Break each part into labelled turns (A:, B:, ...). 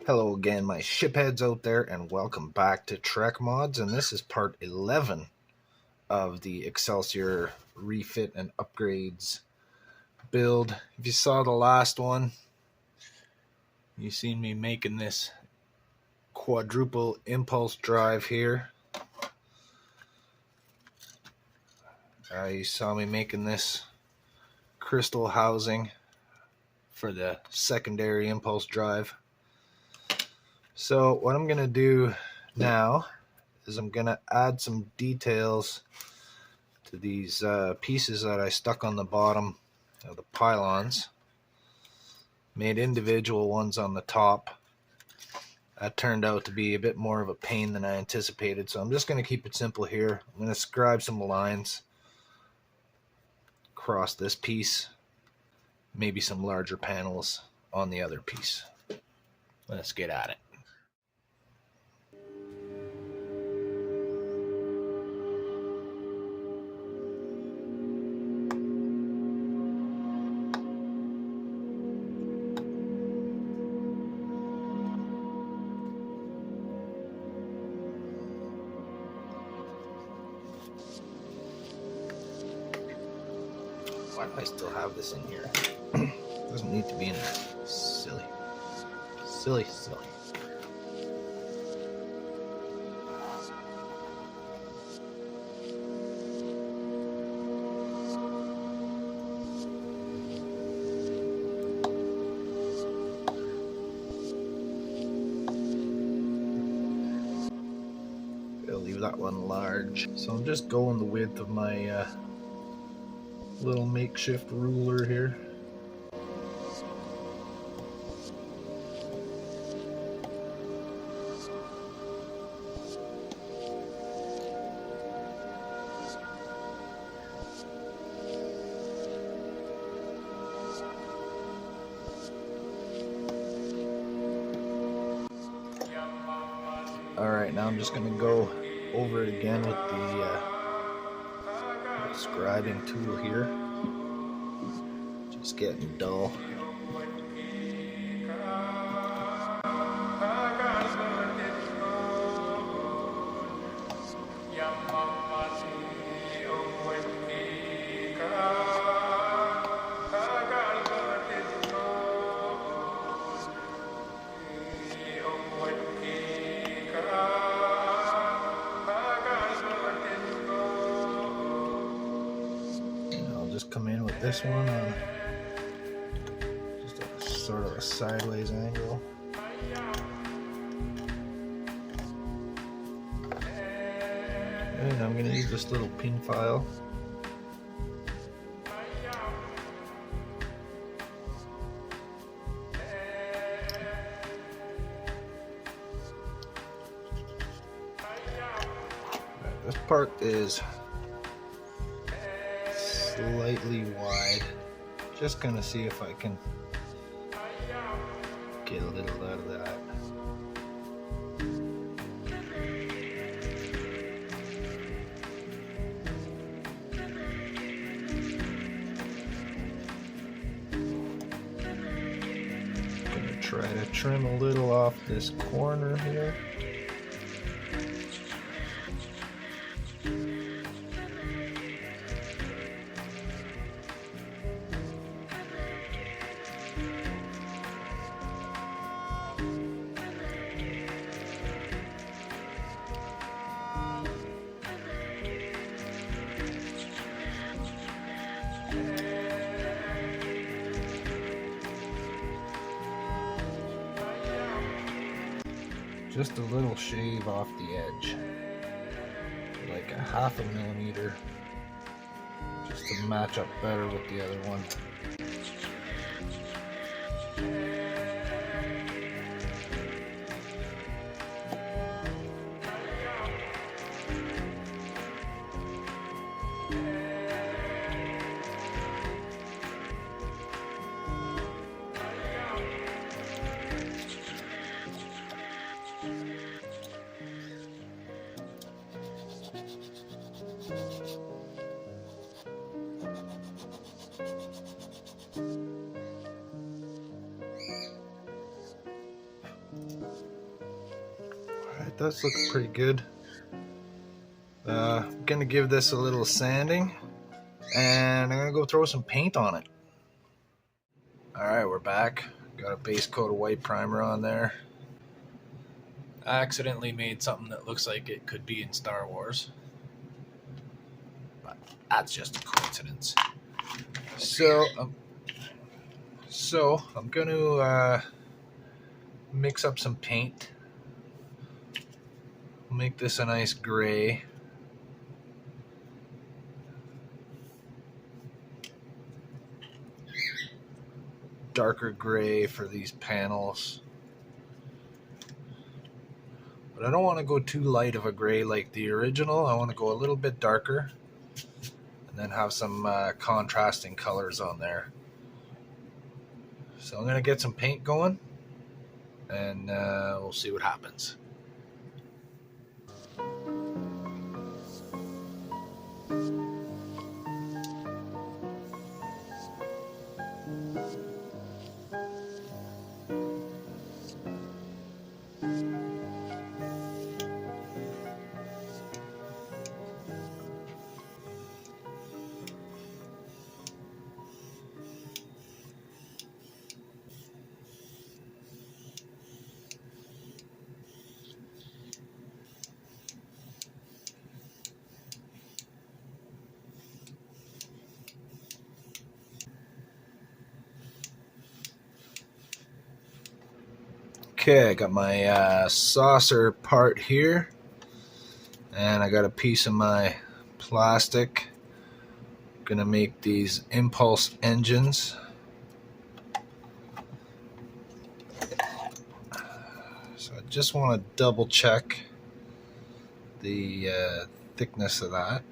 A: Hello again, my shipheads out there, and welcome back to Trek Mods, and this is part 11 of the Excelsior refit and upgrades build. If you saw the last one, you seen me making this quadruple impulse drive here. You saw me making this crystal housing for the secondary impulse drive. So what I'm going to do now is I'm going to add some details to these pieces that I stuck on the bottom of the pylons. Made individual ones on the top. That turned out to be a bit more of a pain than I anticipated, so I'm just going to keep it simple here. I'm going to scribe some lines across this piece, maybe some larger panels on the other piece. Let's get at it. Why do I still have this in here? Doesn't need to be in there. Silly. Silly. I'll leave that one large. So I'm just going the width of my little makeshift ruler here. Alright, now I'm just going to go over it again with the scribing tool here. Just getting dull. Come in with this one on just a sort of a sideways angle. And I'm going to use this little pin file. This part is slightly wide. Just gonna see if I can get a little out of that. Gonna try to trim a little off this corner here. Just a little shave off the edge, like a 1/2 millimeter, just to match up better with the other one. does look pretty good. I'm gonna give this a little sanding, and I'm gonna go throw some paint on it. Alright, we're back. Got a base coat of white primer on there. I accidentally made something that looks like it could be in Star Wars, but that's just a coincidence. So I'm gonna mix up some paint. Make this a nice gray. Darker gray for these panels. But I don't want to go too light of a gray like the original. I want to go a little bit darker and then have some contrasting colors on there. So I'm going to get some paint going, and we'll see what happens. Okay, I got my saucer part here, and I got a piece of my plastic. I'm gonna make these impulse engines. So I just want to double check the thickness of that.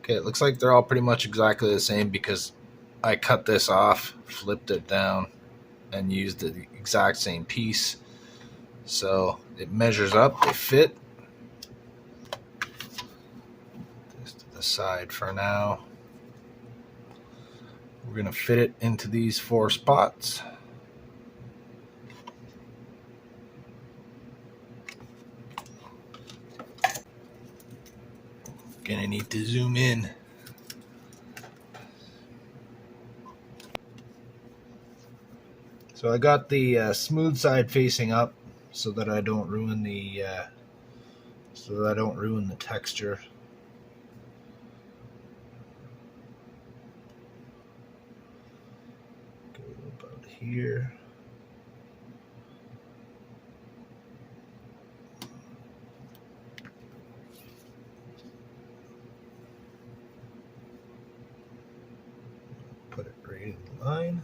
A: Okay, it looks like they're all pretty much exactly the same because I cut this off, flipped it down, and used the exact same piece. So it measures up, they fit. This to the side for now. We're going to fit it into these 4 spots. Gonna need to zoom in. So I got the smooth side facing up so that I don't ruin the texture. Go about here. Put it right in line.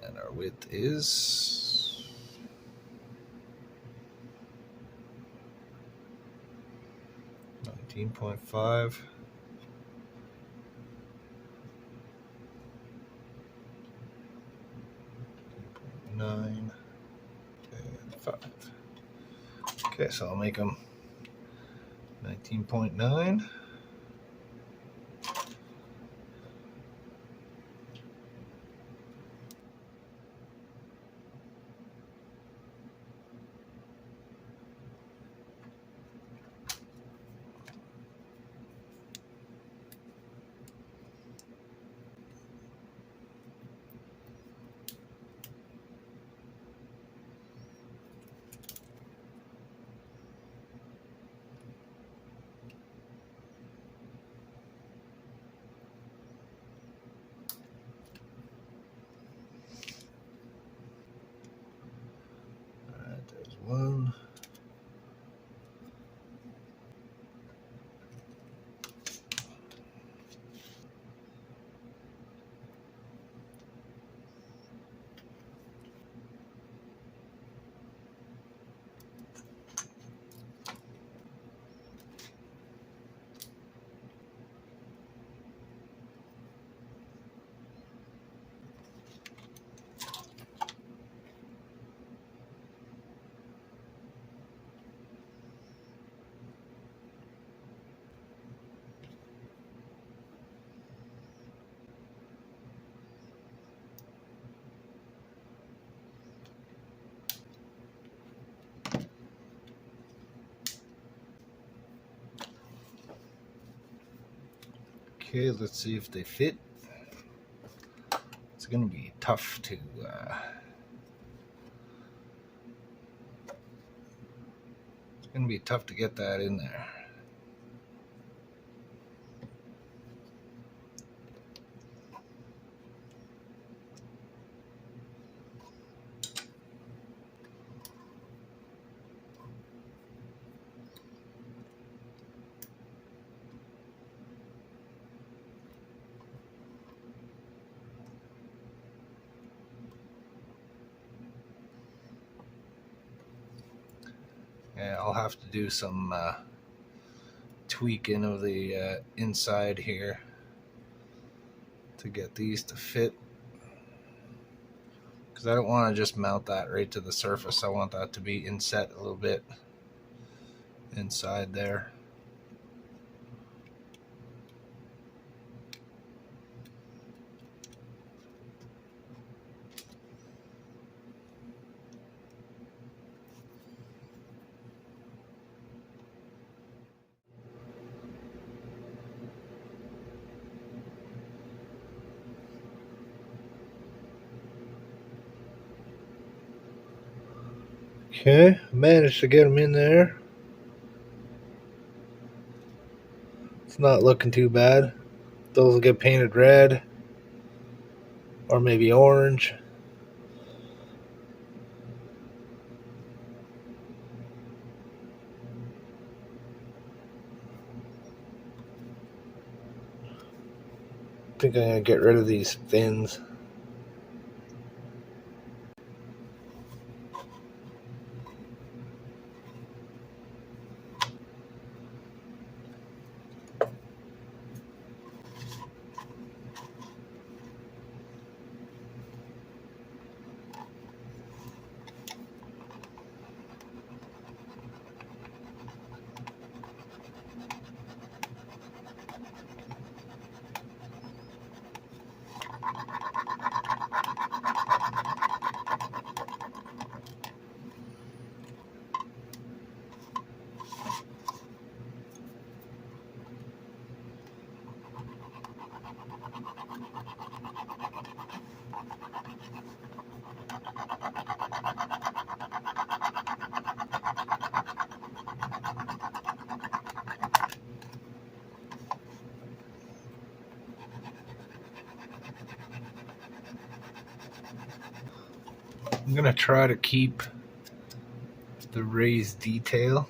A: And our width is 19.5. 9 and 5. Okay, so I'll make them 19.9. Okay, let's see if they fit. It's gonna be tough to get that in there. Yeah, I'll have to do some tweaking of the inside here to get these to fit, because I don't want to just mount that right to the surface. I want that to be inset a little bit inside there. Okay, managed to get them in there. It's not looking too bad. Those will get painted red or maybe orange. I think I'm gonna get rid of these fins. I'm gonna try to keep the raised detail.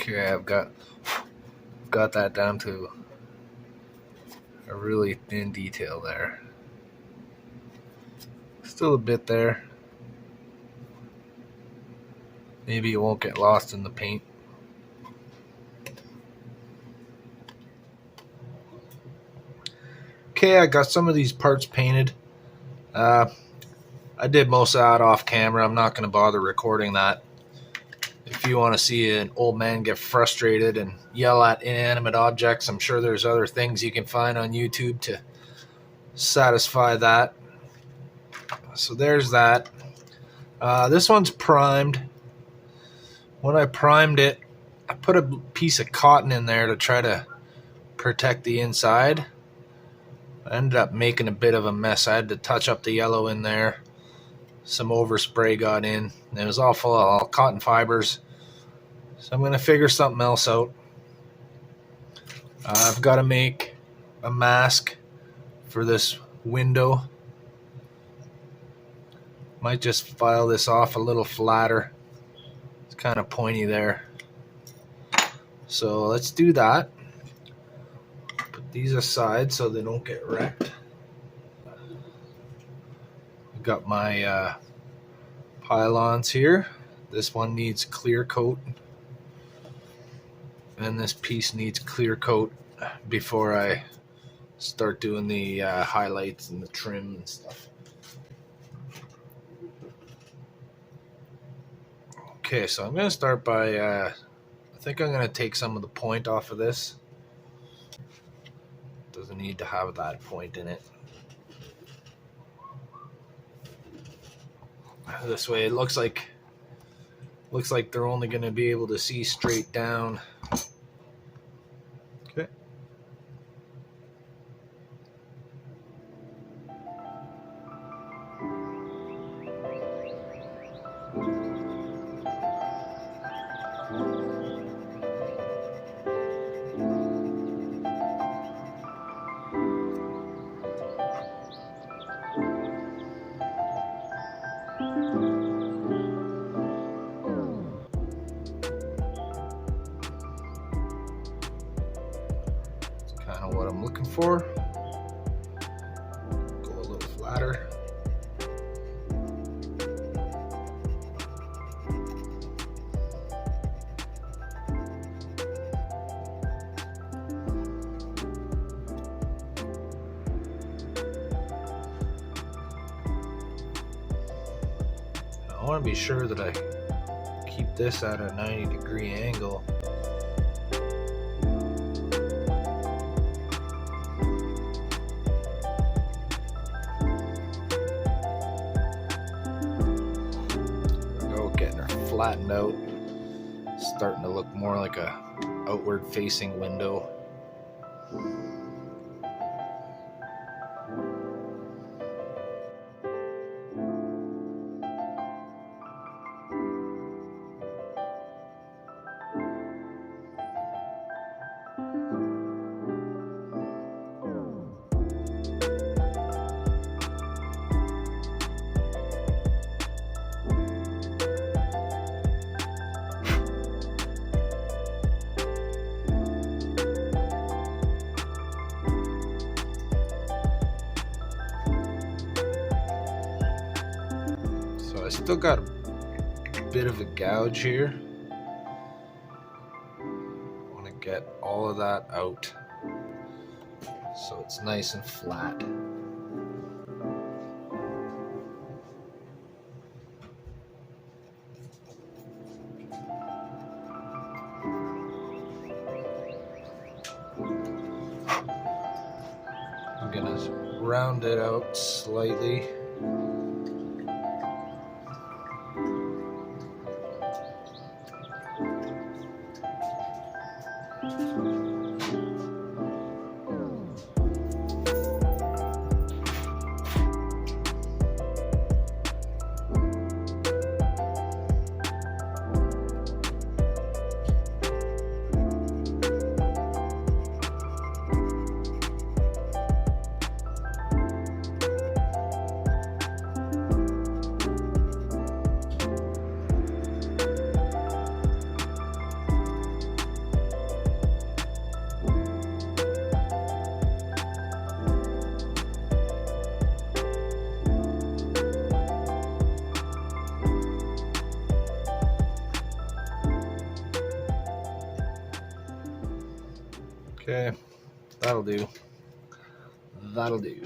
A: Okay, I've got that down to a really thin detail there. Still a bit there. Maybe it won't get lost in the paint. Okay, I got some of these parts painted. I did most of that off camera. I'm not going to bother recording that. If you want to see an old man get frustrated and yell at inanimate objects, I'm sure there's other things you can find on YouTube to satisfy that. So there's that. This one's primed. When I primed it, I put a piece of cotton in there to try to protect the inside. I ended up making a bit of a mess. I had to touch up the yellow in there. Some overspray got in. It was all full of cotton fibers. So I'm going to figure something else out. I've got to make a mask for this window. Might just file this off a little flatter. It's kind of pointy there. So let's do that. Put these aside so they don't get wrecked. I've got my pylons here. This one needs clear coat, and this piece needs clear coat before I start doing the highlights and the trim and stuff. Okay, so I'm going to start by, I think I'm going to take some of the point off of this. Doesn't need to have that point in it. This way it looks like they're only going to be able to see straight down. Okay. Kind of what I'm looking for. Go a little flatter. I want to be sure that I keep this at a 90-degree angle. Flattened out, starting to look more like a outward facing window. Still got a bit of a gouge here. I want to get all of that out so it's nice and flat. I'm gonna round it out slightly. Okay, that'll do. That'll do.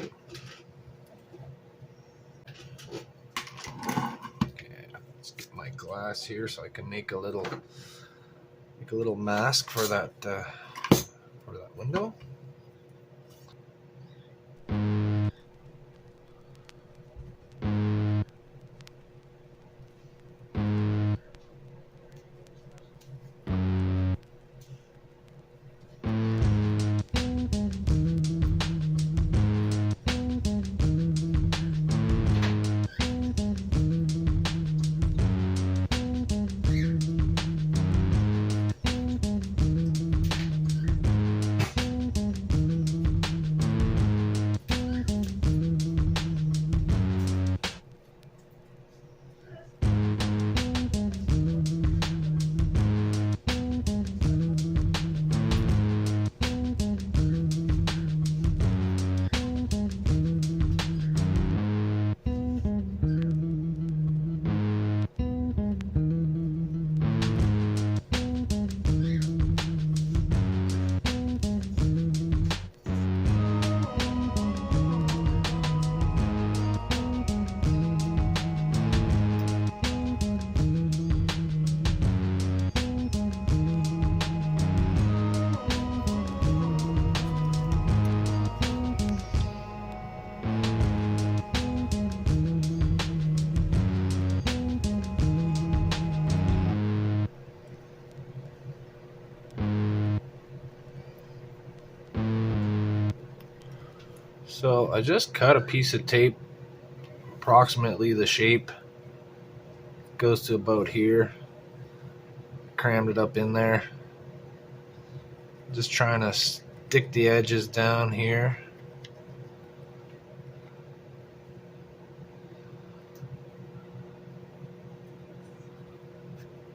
A: Okay, let's get my glass here so I can make a little mask for that window. So I just cut a piece of tape, approximately the shape. Goes to about here. Crammed it up in there. Just trying to stick the edges down here.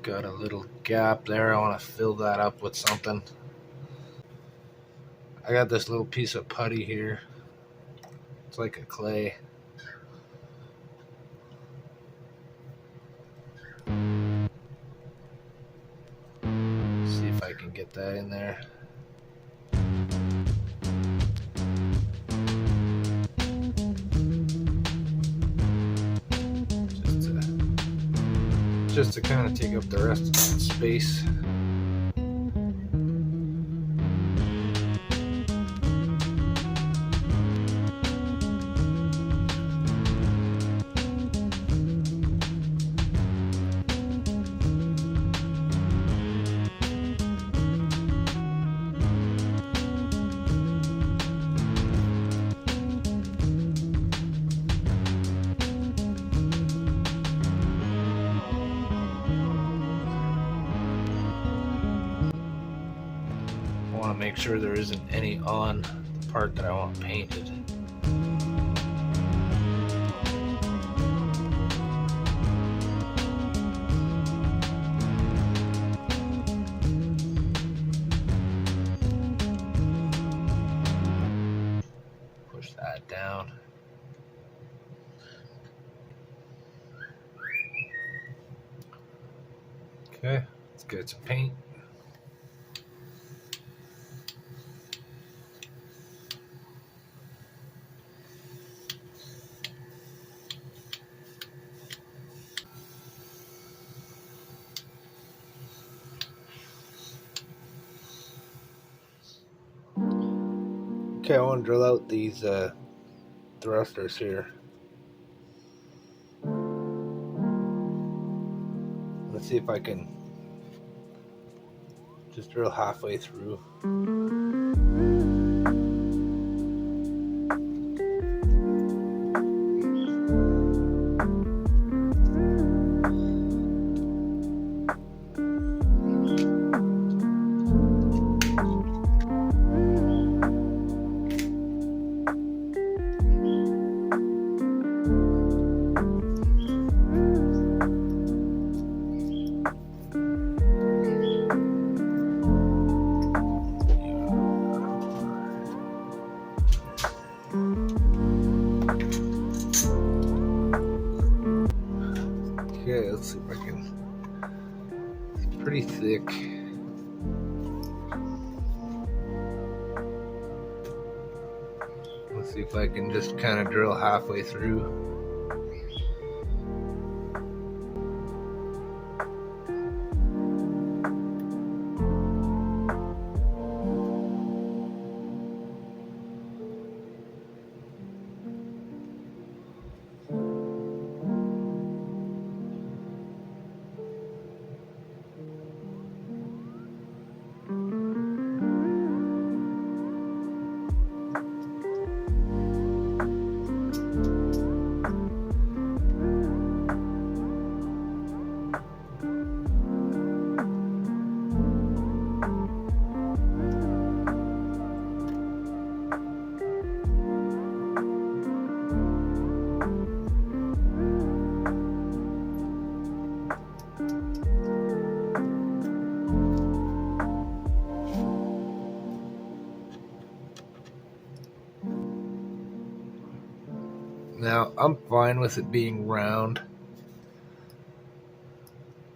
A: Got a little gap there. I want to fill that up with something. I got this little piece of putty here. It's like a clay. See if I can get that in there. Just to kind of take up the rest of that space. I want to make sure there isn't any on the part that I want painted. Push that down. Okay, let's get some paint. Okay, I want to drill out these thrusters here. Let's see if I can just drill halfway through. Okay, let's see if I can. It's pretty thick. Let's see if I can just kind of drill halfway through. Now, I'm fine with it being round.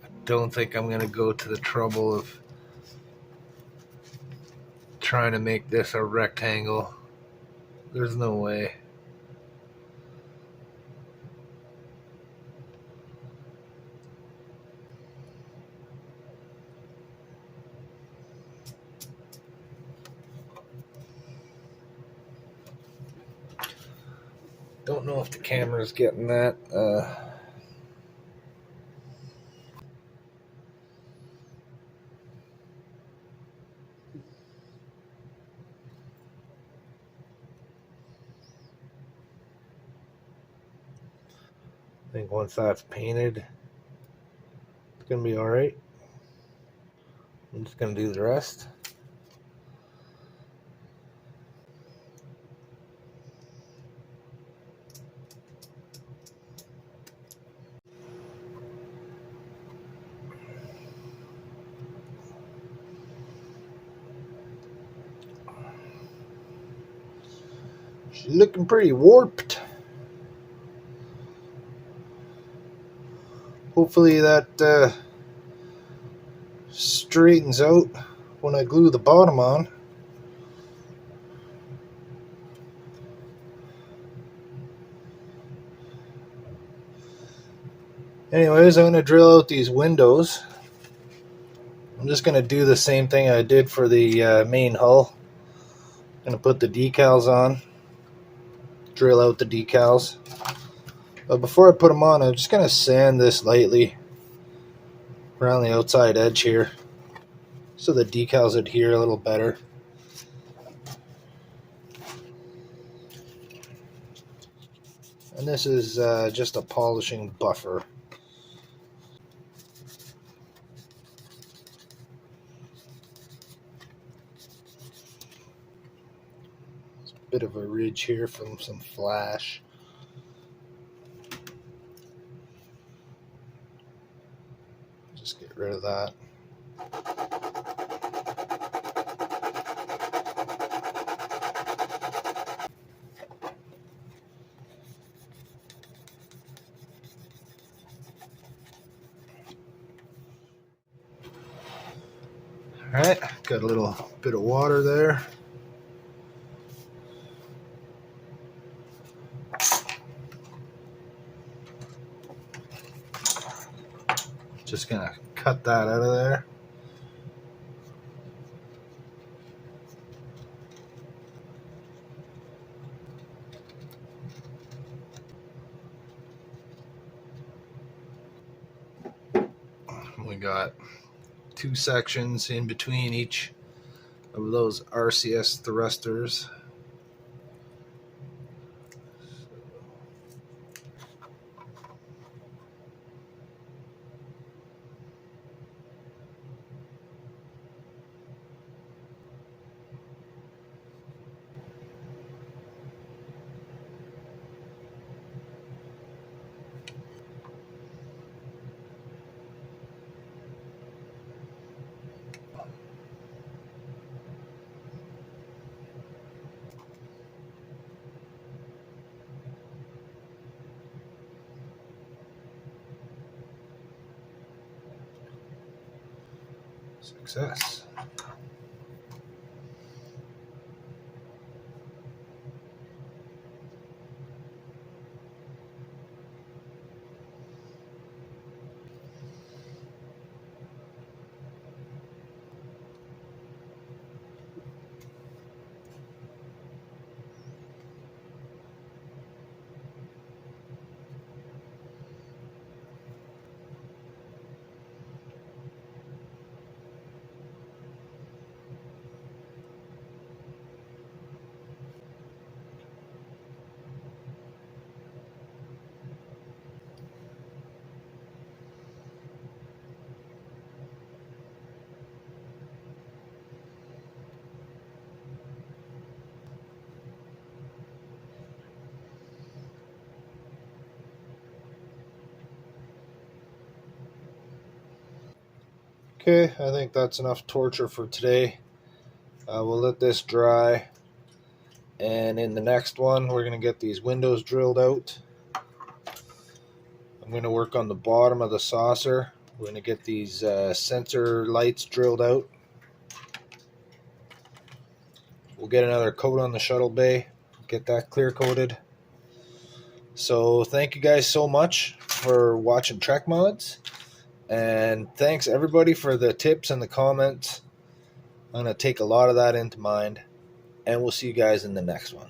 A: I don't think I'm going to go to the trouble of trying to make this a rectangle. There's no way. Don't know if the camera's getting that. think once that's painted, it's going to be alright. I'm just going to do the rest. She's looking pretty warped. Hopefully that straightens out when I glue the bottom on. Anyways, I'm going to drill out these windows. I'm just going to do the same thing I did for the main hull. I'm going to put the decals on, drill out the decals. But before I put them on, I'm just going to sand this lightly around the outside edge here so the decals adhere a little better. And this is just a polishing buffer. Bit of a ridge here from some flash. Just get rid of that. Alright, got a little bit of water there. Just gonna cut that out of there. We got 2 sections in between each of those RCS thrusters. Success. Okay, I think that's enough torture for today. We'll let this dry, and in the next one we're going to get these windows drilled out. I'm going to work on the bottom of the saucer. We're going to get these sensor lights drilled out. We'll get another coat on the shuttle bay, get that clear coated. So thank you guys so much for watching Trek Mods, and thanks everybody for the tips and the comments. I'm going to take a lot of that into mind, and we'll see you guys in the next one.